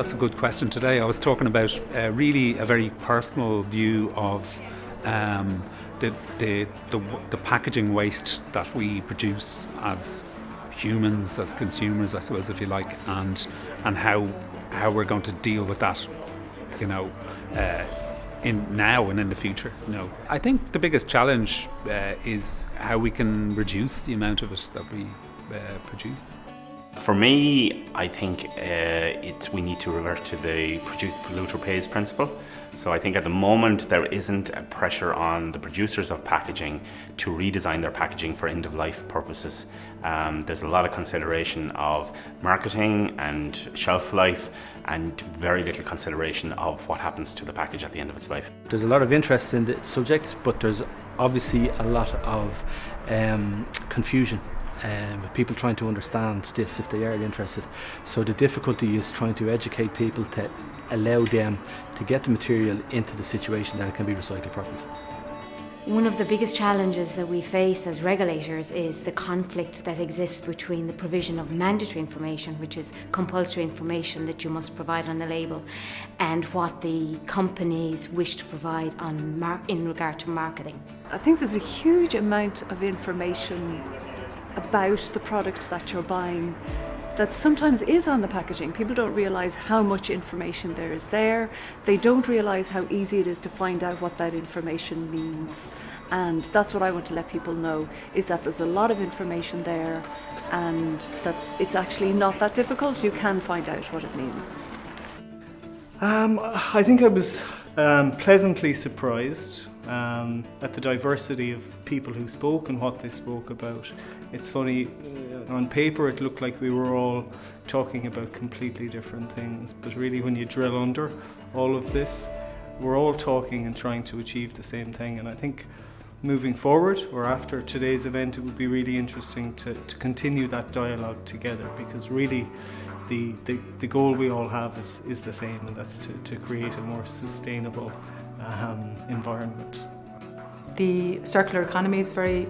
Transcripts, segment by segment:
That's a good question today. I was talking about really a very personal view of the packaging waste that we produce as humans, as consumers, I suppose, if you like, and how we're going to deal with that, in now and in the future. I think the biggest challenge is how we can reduce the amount of it that we produce. For me, I think we need to revert to the polluter pays principle. So I think at the moment there isn't a pressure on the producers of packaging to redesign their packaging for end-of-life purposes. There's a lot of consideration of marketing and shelf life, and very little consideration of what happens to the package at the end of its life. There's a lot of interest in the subject, but there's obviously a lot of confusion. With people trying to understand this if they are interested. So the difficulty is trying to educate people to allow them to get the material into the situation that it can be recycled properly. One of the biggest challenges that we face as regulators is the conflict that exists between the provision of mandatory information, which is compulsory information that you must provide on the label, and what the companies wish to provide in regard to marketing. I think there's a huge amount of information about the product that you're buying that sometimes is on the packaging. People don't realise how much information there is there. They don't realise how easy it is to find out what that information means. And that's what I want to let people know, is that there's a lot of information there and that it's actually not that difficult. You can find out what it means. I think I was pleasantly surprised at the diversity of people who spoke and what they spoke about. It's funny, on paper it looked like we were all talking about completely different things, but really when you drill under all of this, we're all talking and trying to achieve the same thing. And I think moving forward, or after today's event, it would be really interesting to continue that dialogue together, because really the goal we all have is the same, and that's to create a more sustainable environment. The circular economy is very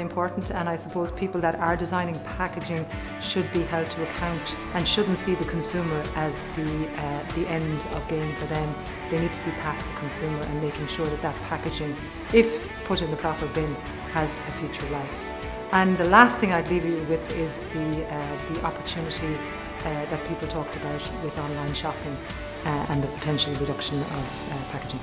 important, and I suppose people that are designing packaging should be held to account and shouldn't see the consumer as the end of game for them. They need to see past the consumer and making sure that that packaging, if put in the proper bin, has a future life. And the last thing I'd leave you with is the opportunity that people talked about with online shopping and the potential reduction of packaging.